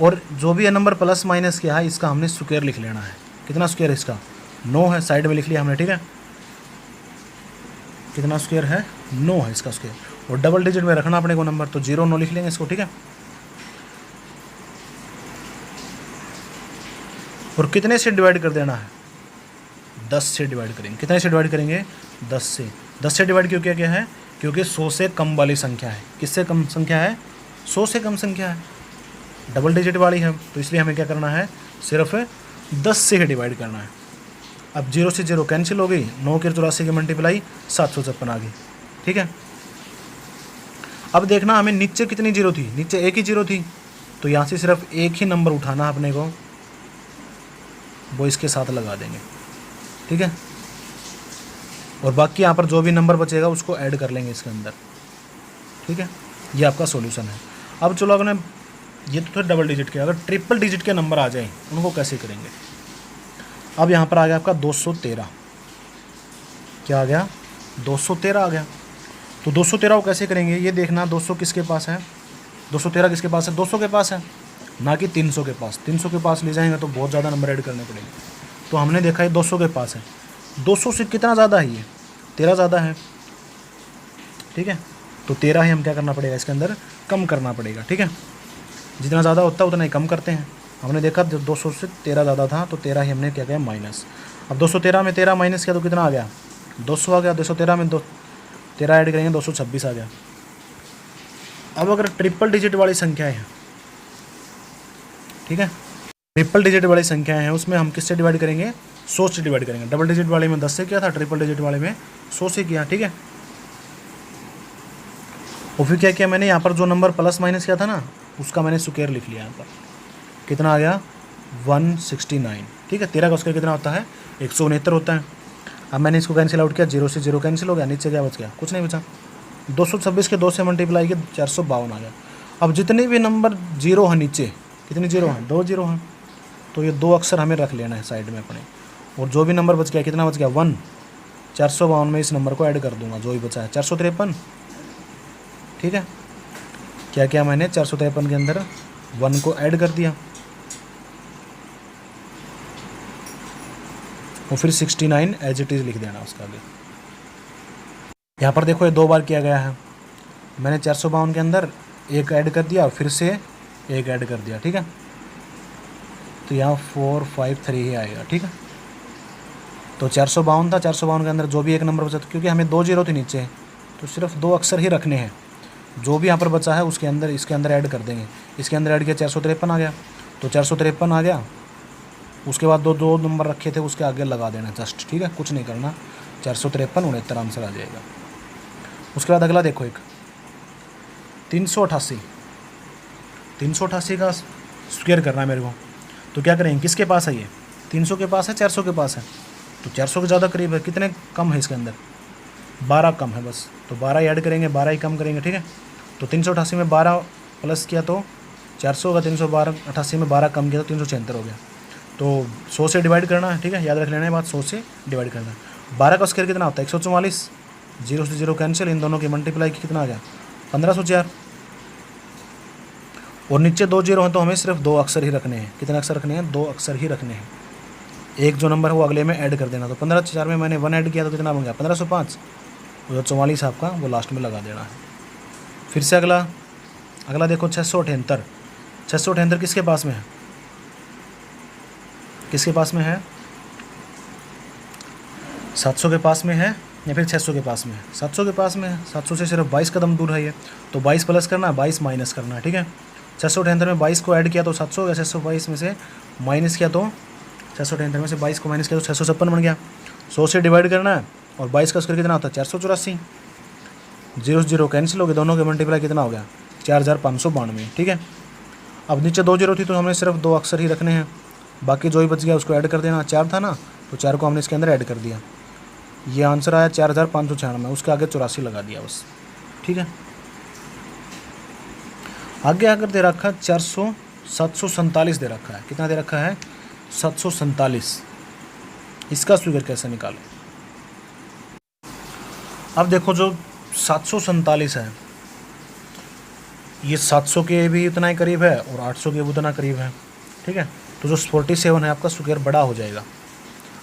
Speaker 1: और जो भी नंबर प्लस माइनस किया है इसका हमने स्क्वायर लिख लेना है। कितना स्क्वायर है इसका 9 है, साइड में लिख लिया हमने, ठीक है। कितना स्क्वायर है 9 है इसका स्क्वायर, और डबल डिजिट में रखना अपने को नंबर, तो 0 9 लिख लेंगे इसको, ठीक है। और कितने से डिवाइड कर देना है, 10 से डिवाइड करेंगे। कितने से डिवाइड करेंगे 10 से। 10 से डिवाइड क्यों किया गया है, क्योंकि 100 से कम वाली संख्या है। किससे कम संख्या है, 100 से कम संख्या है, डबल डिजिट वाली है, तो इसलिए हमें क्या करना है, सिर्फ 10 से ही डिवाइड करना है। अब 0 से 0 कैंसिल हो गई, 9 के 84 की मल्टीप्लाई 756 आ गई, ठीक है। अब देखना हमें नीचे कितनी 0 थी, नीचे एक ही 0 थी, तो यहाँ से सिर्फ एक ही नंबर उठाना अपने को, वो इसके साथ लगा देंगे, ठीक है। और बाकी यहाँ पर जो भी नंबर बचेगा उसको ऐड कर लेंगे इसके अंदर, ठीक है। ये आपका सॉल्यूशन है। अब चलो अगर ये तो थे डबल डिजिट के, अगर ट्रिपल डिजिट के नंबर आ जाएं उनको कैसे करेंगे। अब यहाँ पर आ गया आपका 213, क्या आ गया 213 आ गया। तो 213 को कैसे करेंगे ये देखना, 200 किसके पास है, 213 किसके पास है, 200 के पास है, ना कि 300 के पास। 300 के पास ले जाएंगे तो बहुत ज़्यादा नंबर ऐड करने पड़ेंगे, तो हमने देखा है 200 के पास है। 200 से कितना ज़्यादा है, ये 13 ज़्यादा है, ठीक है। तो 13 ही हम क्या करना पड़ेगा, इसके अंदर कम करना पड़ेगा, ठीक है। जितना ज़्यादा होता है उतना ही कम करते हैं। हमने देखा 200 से 13 ज़्यादा था तो 13 ही हमने क्या किया माइनस। अब 213 में 13 माइनस किया तो कितना आ गया 200 आ गया। 213 में 13 ऐड करेंगे 226 आ गया। अब अगर ट्रिपल डिजिट वाली संख्याएं हैं, ठीक है, ट्रिपल डिजिट वाली संख्याएं हैं उसमें हम किससे डिवाइड करेंगे 100 से डिवाइड करेंगे। डबल डिजिट वाले में 10 से किया था, ट्रिपल डिजिट वाले में 100 से किया, ठीक है। और फिर क्या किया मैंने यहाँ पर जो नंबर प्लस माइनस किया था ना उसका मैंने स्क्वायर लिख लिया यहाँ पर, कितना आ गया 169, ठीक है। 13 का स्क्वायर कितना होता है 169 होता है। अब मैंने इसको कैंसिल आउट किया, 0 से 0 कैंसिल हो गया, नीचे क्या बच गया कुछ नहीं बचा। 226 के 2 से मल्टीप्लाई किया 452 आ गया। अब जितने भी नंबर जीरो हैं नीचे, कितने जीरो हैं 2 जीरो हैं, तो ये 2 अक्षर हमें रख लेना है साइड में अपने। और जो भी नंबर बच गया कितना बच गया 1, 452 में इस नंबर को ऐड कर दूंगा जो भी बचा है 453, ठीक है। क्या किया मैंने 453 के अंदर 1 को ऐड कर दिया और फिर 69 एज इट इज़ लिख देना उसका आगे। यहाँ पर देखो ये 2 बार किया गया है, मैंने 452 के अंदर 1 ऐड कर दिया फिर से 1 ऐड कर दिया, ठीक है। तो यहाँ 453 ही आएगा, ठीक है। तो 452 था, 452 के अंदर जो भी एक नंबर बचा, क्योंकि हमें 2 जीरो थे नीचे तो सिर्फ 2 अक्षर ही रखने हैं। जो भी यहाँ पर बचा है उसके अंदर इसके अंदर ऐड कर देंगे। इसके अंदर ऐड किया 453 आ गया, तो 453 आ गया। उसके बाद दो नंबर रखे थे उसके आगे लगा देना जस्ट, ठीक है, कुछ नहीं करना। 453 69 आंसर आ जाएगा। उसके बाद अगला देखो एक 388, 388 का स्क्वायर करना है मेरे को। तो क्या करेंगे, किसके पास है ये 300 के पास है 400 के पास है, तो 400 के ज़्यादा करीब है। कितने कम है इसके अंदर 12 कम है बस, तो 12 ही ऐड करेंगे, 12 ही कम करेंगे, ठीक है। तो 388 में 12 प्लस किया तो 400 का, 388 में 12 कम किया तो 376 हो गया। तो 100 से डिवाइड करना है, ठीक है, याद रख लेना है बात, 100 से डिवाइड करना है। 12 का स्क्वायर कितना होता है 144, 0 से 0 कैंसिल, इन दोनों की मल्टीप्लाई की कितना आ गया 1504। और नीचे 2 जीरो हैं तो हमें सिर्फ 2 अक्षर ही रखने हैं। कितने अक्षर रखने हैं 2 अक्षर ही रखने हैं। एक जो नंबर है वो अगले में ऐड कर देना। तो 1504 में मैंने 1 ऐड किया तो कितना बन गया 1505। जो 44 आपका वो लास्ट में लगा देना है। फिर से अगला देखो 678, 678 किसके पास में है, किसके पास में है 700 के पास में है या फिर 600 के पास में है, 700 के पास में है। 700 से सिर्फ 22 कदम दूर है ये, तो 22 प्लस करना है 22 माइनस करना है, ठीक है। 678 में 22 को ऐड किया तो 700 हो गया, 622 में से माइनस किया तो 678 में से 22 को माइनस किया तो 656 बन गया। 100 से डिवाइड करना है और 22 का स्क्वायर कितना होता है 484, 0 से 0 कैंसिल हो गए, दोनों के मल्टीप्लाई कितना हो गया 4592, ठीक है। अब नीचे 2 जीरो थी तो हमने सिर्फ 2 अक्षर ही रखने हैं, बाकी जो ही बच गया उसको ऐड कर देना। 4 था ना तो 4 को हमने इसके अंदर ऐड कर दिया, ये आंसर आया 4596, उसके आगे 84 लगा दिया बस, ठीक है। आगे अगर दे रखा है 747 दे रखा है, कितना दे रखा है 747, इसका स्क्वायर कैसे निकालें। अब देखो जो 747 है ये 700 के भी उतना ही करीब है और 800 के भी उतना करीब है, ठीक है। तो जो 47 है आपका स्क्वायर बड़ा हो जाएगा।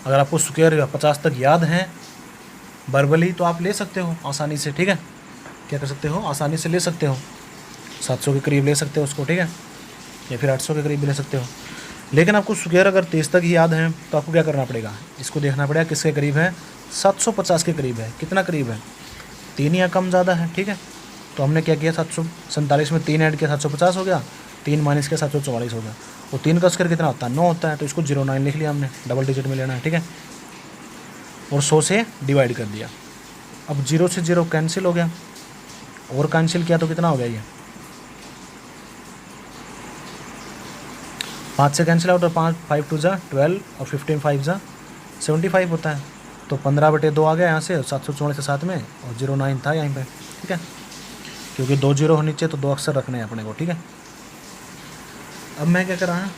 Speaker 1: अगर आपको स्क्वायर 50 तक याद है वर्बली तो आप ले सकते हो आसानी से, ठीक है। क्या कर सकते हो आसानी से ले सकते हो, 700 के करीब ले सकते हो उसको, ठीक है, या फिर 800 के करीब भी ले सकते हो। लेकिन आपको स्क्वायर अगर 23 तक ही याद है तो आपको क्या करना पड़ेगा, इसको देखना पड़ेगा किसके करीब है 750 के करीब है। कितना करीब है 3 या कम ज़्यादा है, ठीक है। तो हमने क्या किया 747 में 3 ऐड किया 750 हो गया, 3 माइनस किया 744 हो गया। और 3 का स्क्वायर कितना होता है 9 होता है, तो इसको 09 लिख लिया हमने, डबल डिजिट में लेना है, ठीक है। और 100 से डिवाइड कर दिया। अब 0 से 0 कैंसिल हो गया और कैंसिल किया तो कितना हो गया ये 5 से कैंसिल आउट और 5 2 जा 12 और 15 5 जा 75 होता है। तो 15/2 आ गया यहाँ से 744 के साथ में, और 09 था यहीं पे, ठीक है, क्योंकि 2 जीरो हो नीचे तो 2 अक्षर रखने हैं अपने को, ठीक है। अब मैं क्या कर रहा हूँ,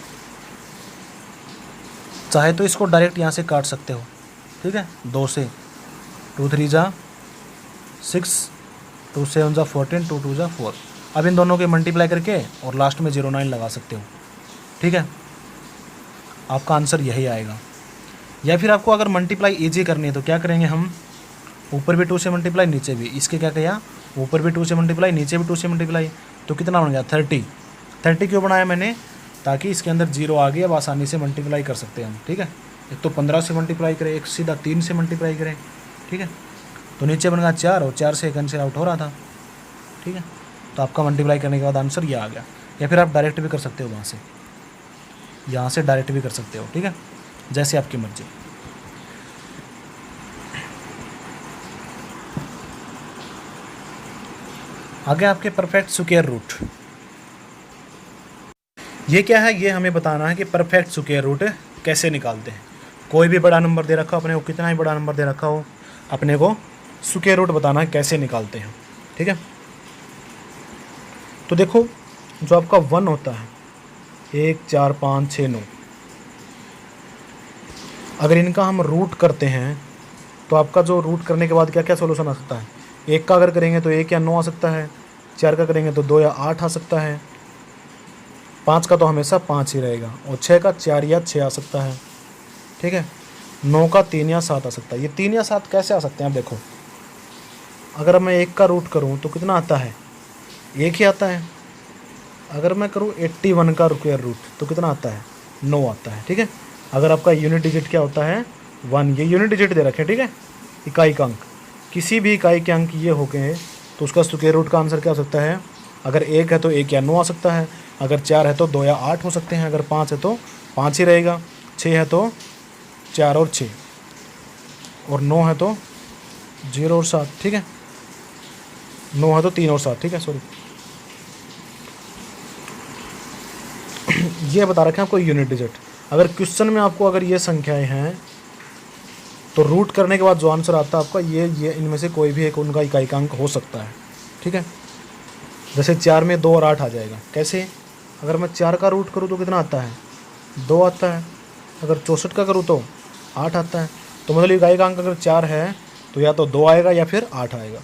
Speaker 1: चाहे तो इसको डायरेक्ट यहाँ से काट सकते हो, ठीक है, 2 से 2 3 जा 6, 2 7 जा 14, 2 2 जा 4। अब इन दोनों के मल्टीप्लाई करके और लास्ट में 09 लगा सकते हो, ठीक है। आपका आंसर यही आएगा। या फिर आपको अगर मल्टीप्लाई ईजी करनी है तो क्या करेंगे हम, ऊपर भी 2 से मल्टीप्लाई नीचे भी, इसके क्या किया ऊपर भी 2 से मल्टीप्लाई नीचे भी 2 से मल्टीप्लाई, तो कितना बन गया 30। 30 क्यों बनाया मैंने, ताकि इसके अंदर 0 आ गया, अब आसानी से मल्टीप्लाई कर सकते हैं हम। ठीक है, एक तो 15 से मल्टीप्लाई करें, एक सीधा 3 से मल्टीप्लाई करें। ठीक है, तो नीचे बन गया 4 और 4 से एक आंसर आउट हो रहा था। ठीक है, तो आपका मल्टीप्लाई करने के बाद आंसर ये आ गया। या फिर आप डायरेक्ट भी कर सकते हो, वहाँ से, यहाँ से डायरेक्ट भी कर सकते हो। ठीक है, जैसे आपकी मर्जी। आगे आपके परफेक्ट स्क्वायर रूट, ये क्या है, ये हमें बताना है कि परफेक्ट स्क्वायर रूट कैसे निकालते हैं। कोई भी बड़ा नंबर दे रखा हो अपने को, कितना ही बड़ा नंबर दे रखा हो, अपने को स्क्वायर रूट बताना है कैसे निकालते हैं। ठीक है, तो देखो जो आपका 1 होता है, 1 4 5 6 9, अगर इनका हम रूट करते हैं तो आपका जो रूट करने के बाद क्या क्या सोल्यूशन आ सकता है। 1 का अगर करेंगे तो 1 या 9 आ सकता है, 4 का करेंगे तो 2 या 8 आ सकता है, 5 का तो हमेशा 5 ही रहेगा, और 6 का 4 या 6 आ सकता है। ठीक है, 9 का 3 या 7 आ सकता है। ये 3 या 7 कैसे आ सकते हैं आप देखो, अगर मैं 1 का रूट करूँ तो कितना आता है, 1 ही आता है। अगर मैं करूँ 81 का स्क्वायर रूट तो कितना आता है, 9 आता है। ठीक है, अगर आपका यूनिट डिजिट क्या होता है, 1, ये यूनिट डिजिट दे रखे। ठीक है, इकाई का अंक, किसी भी इकाई के अंक ये हो गए तो उसका स्क्वायर रूट का आंसर क्या हो सकता है। अगर 1 है तो 1 या 9 आ सकता है, अगर 4 है तो 2 या 8 हो सकते हैं, अगर 5 है तो 5 ही रहेगा, 6 है तो 4 और 6, और 9 है तो 0 और 7। ठीक है, 9 है तो 3 और 7। ठीक है, सॉरी, ये बता रखे हैं आपको यूनिट डिजिट। अगर क्वेश्चन में आपको अगर ये संख्याएं हैं तो रूट करने के बाद जो आंसर आता है आपका, ये इनमें से कोई भी एक उनका इकाई का अंक हो सकता है। ठीक है, जैसे 4 में 2 और 8 आ जाएगा। कैसे, अगर मैं 4 का रूट करूँ तो कितना आता है, 2 आता है, अगर 64 का करूँ तो 8 आता है। तो मतलब इकाई का अंक अगर 4 है तो या तो 2 आएगा या फिर 8 आएगा।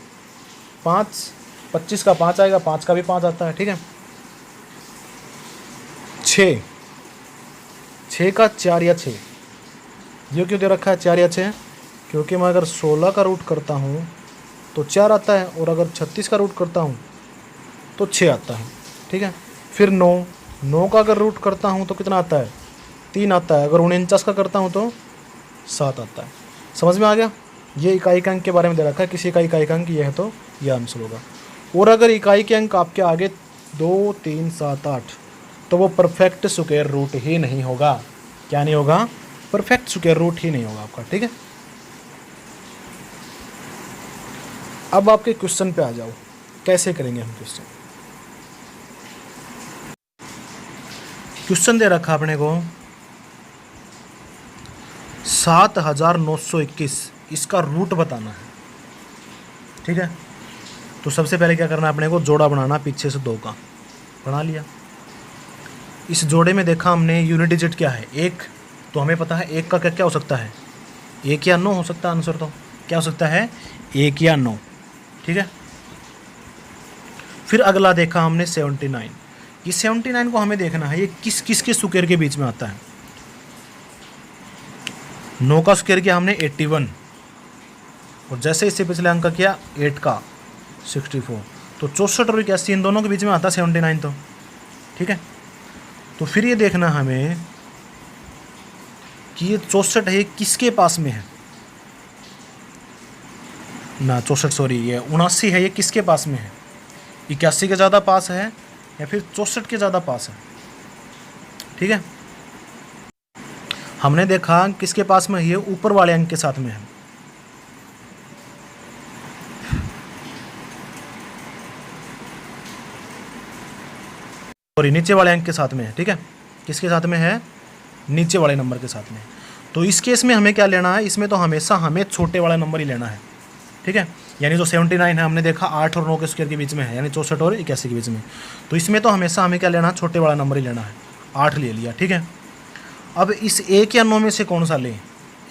Speaker 1: 5, 25 का 5 आएगा, 5 का भी 5 आता है। ठीक है, 6 का 4 या 6, ये क्यों दे रखा है 4 या 6, क्योंकि मैं अगर 16 का रूट करता हूँ तो 4 आता है, और अगर 36 का रूट करता हूँ तो 6 आता है। ठीक है, फिर 9 का अगर रूट करता हूँ तो कितना आता है, 3 आता है, अगर 49 का करता हूँ तो 7 आता है। समझ में आ गया, ये इकाई का अंक के बारे में दे रखा है, किसी का इकाई का अंक ये है तो ये आंसर होगा। और अगर इकाई के अंक आपके आगे 2 3 7 8, तो वो परफेक्ट स्क्वायर रूट ही नहीं होगा। क्या नहीं होगा, परफेक्ट स्क्वायर रूट ही नहीं होगा आपका। ठीक है, अब आपके क्वेश्चन पे आ जाओ, कैसे करेंगे हम क्वेश्चन। क्वेश्चन दे रखा अपने को 7921, इसका रूट बताना है। ठीक है, तो सबसे पहले क्या करना है, अपने को जोड़ा बनाना, पीछे से 2 का बना लिया। इस जोड़े में देखा हमने यूनिट डिजिट क्या है, 1, तो हमें पता है 1 का क्या क्या हो सकता है, 1 या 9 हो सकता है। आंसर तो क्या हो सकता है, 1 या 9। ठीक है, फिर अगला देखा हमने 79। ये 79 को हमें देखना है ये किस किस के स्क्वायर के बीच में आता है। 9 का स्क्वायर किया हमने 81, और जैसे इससे पिछले अंक का किया 8 का 64, तो 64 और 81 इन दोनों के बीच में आता है 79 तो। ठीक है, तो फिर ये देखना हमें कि ये 64 है, ये किसके पास में है ना, 64 सॉरी, ये 79 है, ये किसके पास में है, 81 के ज़्यादा पास है या फिर 64 के ज़्यादा पास है। ठीक है, हमने देखा किसके पास में, ये ऊपर वाले अंक के साथ में है, सॉरी नीचे वाले अंक के साथ में है। ठीक है, किसके साथ में है, नीचे वाले नंबर के साथ में। तो इस केस में हमें क्या लेना है, इसमें तो हमेशा हमें छोटे वाला नंबर ही लेना है। ठीक है, यानी जो 79 है हमने देखा 8 और 9 के स्क्वायर के बीच में है, यानी 64 और 81 के बीच में, तो इसमें तो हमेशा हमें क्या लेना है, छोटे वाला नंबर ही लेना है। 8 ले लिया। ठीक है, अब इस 1 या 9 में से कौन सा लें,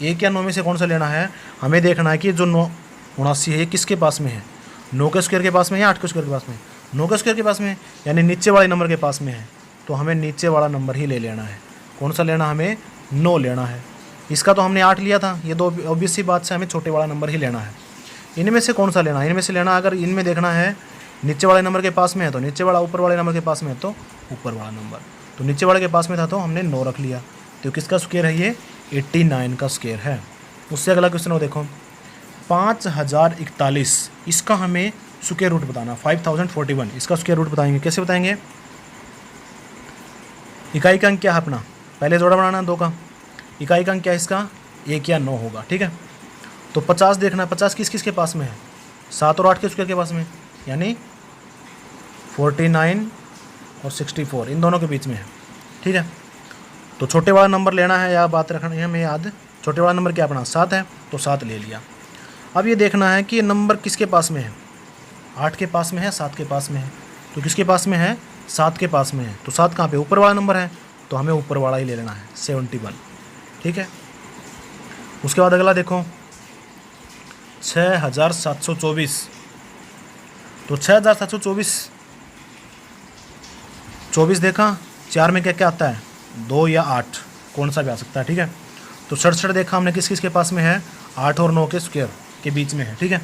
Speaker 1: 1 या 9 में से कौन सा लेना है, हमें देखना है कि जो 79 है ये किसके पास में है, 9 के स्क्वायर के पास में या 8 के स्क्वायर के पास में, 9 के स्क्वायर के पास में, यानी नीचे वाले नंबर के पास में है, तो हमें नीचे वाला नंबर ही ले लेना है। कौन सा लेना, हमें 9 लेना है। इसका तो हमने 8 लिया था, ये तो ऑब्वियस सी बात से हमें छोटे वाला नंबर ही लेना है। इनमें से कौन सा लेना है, इनमें से लेना, अगर इनमें देखना है नीचे वाले नंबर के पास में है तो नीचे वाला, ऊपर वाले नंबर के पास में है तो ऊपर वाला नंबर। तो नीचे वाले के पास में था तो हमने 9 रख लिया। तो किसका स्क्वायर है ये? 89 का स्क्वायर है। उससे अगला क्वेश्चन हो देखो 5041, इसका हमें स्क्वायर रूट बताना। 5041 इसका स्क्वायर रूट बताएंगे। कैसे बताएंगे? इकाई का अंक क्या है अपना? पहले जोड़ा बनाना 2 का। इकाई का अंक क्या है इसका? 1 या 9 होगा। ठीक है, तो 50 देखना, 50 किस किस के पास में है? 7 और 8 के स्क्वायर के पास में, यानी 49 और 64 इन दोनों के बीच में है। ठीक है, तो छोटे वाला नंबर लेना है या बात रखना है हमें याद। छोटे वाला नंबर क्या अपना 7 है, तो 7 ले लिया। अब ये देखना है कि ये नंबर किसके पास में है? 8 के पास में है, 7 के पास में है। तो किसके पास में है? 7 के पास में है। तो 7 कहाँ पे? ऊपर वाला नंबर है, तो हमें ऊपर वाला ही ले लेना है 71। ठीक है, उसके बाद अगला देखो 6724। तो 6724 24 देखा, 4 में क्या क्या आता है? 2 या 8, कौन सा भी आ सकता है। ठीक है, तो 67 देखा हमने किस किस के पास में है? 8 और 9 के स्क्वायर के बीच में है। ठीक है,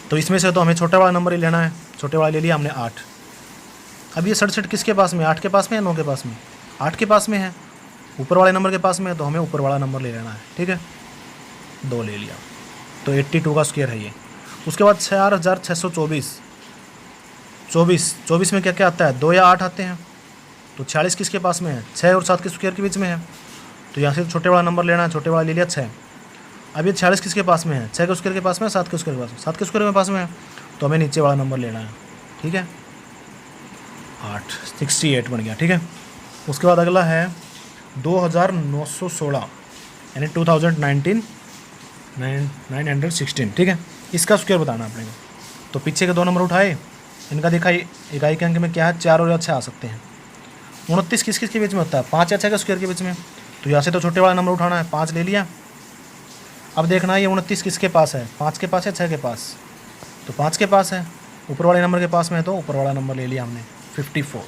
Speaker 1: तो इसमें से तो हमें छोटा वाला नंबर ही लेना है। छोटे वाला ले लिया हमने 8। अब ये 67 किसके पास में? 8 के पास में या 9 के पास में? 8 के पास में है, ऊपर वाले नंबर के पास में है, तो हमें ऊपर वाला नंबर ले लेना है। ठीक है, 2 ले लिया, तो 82 का स्क्वायर है ये। उसके बाद 4624, 24 में क्या क्या आता है? 2 या 8 आते हैं। तो 46 किसके पास में है? 6 और 7 के स्क्वायर के बीच में है, तो यहाँ से छोटे वाला नंबर लेना है। छोटे वाला ले लिया 6। अब ये 46 किसके पास में है? 6 के स्क्वायर के पास में, 7 के स्क्वायर के पास में। 7 के स्क्वायर के पास में है, तो हमें नीचे वाला नंबर लेना है। ठीक है, 8, 68 बन गया। ठीक है, उसके बाद अगला है 2916, यानी 2019 916। ठीक है, इसका स्क्वायर बताना आपने को। तो पीछे के 2 नंबर उठाए, इनका देखा इकाई के अंक में क्या है? 4 और 6 आ सकते हैं। 29 किस किस के बीच में होता है? 5 या 6 के स्क्वायर के बीच में। तो यहाँ से तो छोटे वाला नंबर उठाना है, 5 ले लिया। अब देखना है ये 29 किसके पास है? 5 के पास है, 6 के पास? तो 5 के पास है, ऊपर वाले नंबर के पास में है, तो ऊपर वाला नंबर ले लिया हमने 54।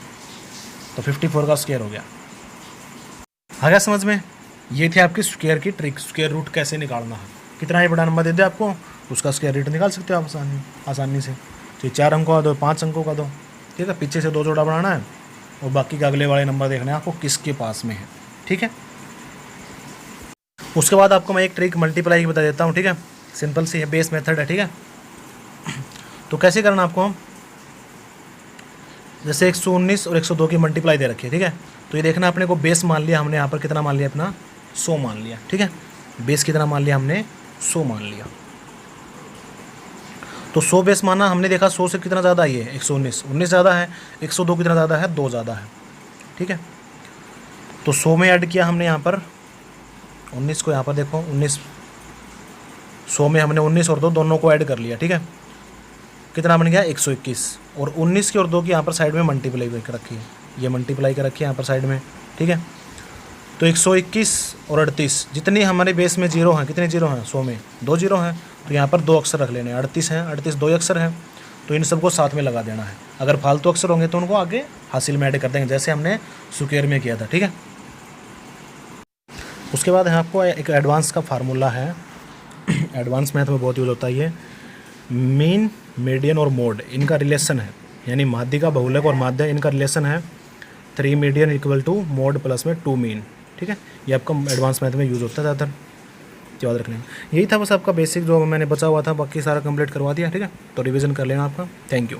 Speaker 1: तो 54 का स्क्वायर हो गया। आ गया समझ में? ये थी आपकी स्क्वायर की ट्रिक, स्क्वायर रूट कैसे निकालना है। कितना ही बड़ा नंबर दे दे आपको, उसका स्क्वायर रूट निकाल सकते हो आप आसानी से। तो 4 अंकों का दो, 5 अंकों का दो। ठीक है, पीछे से 2 जोड़ा बनाना है और बाकी के अगले वाले नंबर देखना है आपको किसके पास में है। ठीक है, उसके बाद आपको मैं एक ट्रिक मल्टीप्लाई की बता देता हूँ। ठीक है, सिंपल सी है, बेस मेथड है। ठीक है, तो कैसे करना आपको? जैसे 119 और 102 की मल्टीप्लाई दे रखी है। ठीक है, तो ये देखना अपने को बेस मान लिया हमने, यहाँ पर कितना मान लिया अपना? 100 मान लिया। ठीक है, बेस कितना मान लिया हमने? 100 मान लिया। तो 100 बेस माना हमने, देखा 100 से कितना ज़्यादा ही है? 119 ज़्यादा है। 102 कितना ज़्यादा है? 2 ज़्यादा है। ठीक है, तो 100 में ऐड किया हमने यहाँ पर 19 को। यहाँ पर देखो 19, 100 में हमने 19 और 2 दोनों को ऐड कर लिया। ठीक है, कितना बन गया? 121। और 19 की और 2 की यहाँ पर साइड में मल्टीप्लाई कर रखी है, ये मल्टीप्लाई कर रखी है यहाँ पर साइड में। ठीक है, तो 121 और 38 जितनी हमारे बेस में जीरो हैं, कितने जीरो हैं? 100 में 2 जीरो हैं, तो यहाँ पर 2 अक्षर रख लेने। 38 हैं, 38 2 अक्षर हैं, तो इन सबको साथ में लगा देना है। अगर फालतू अक्षर होंगे तो उनको आगे हासिल में ऐड कर देंगे, जैसे हमने स्क्वायर में किया था। ठीक है, उसके बाद है आपको एक एडवांस का फार्मूला है, एडवांस मैथ में बहुत यूज होता है ये। मीन, मीडियन और मोड इनका रिलेशन है, यानी माध्य का बहुलक और माध्य इनका रिलेशन है 3 median equal to mode plus में 2 मीन। ठीक है, ये आपका एडवांस मैथ में यूज़ होता है ज़्यादातर, याद रखने में। यही था बस आपका बेसिक जो मैंने बचा हुआ था, बाकी सारा कंप्लीट करवा दिया। ठीक है, तो रिवीजन कर लेना आपका। Thank you.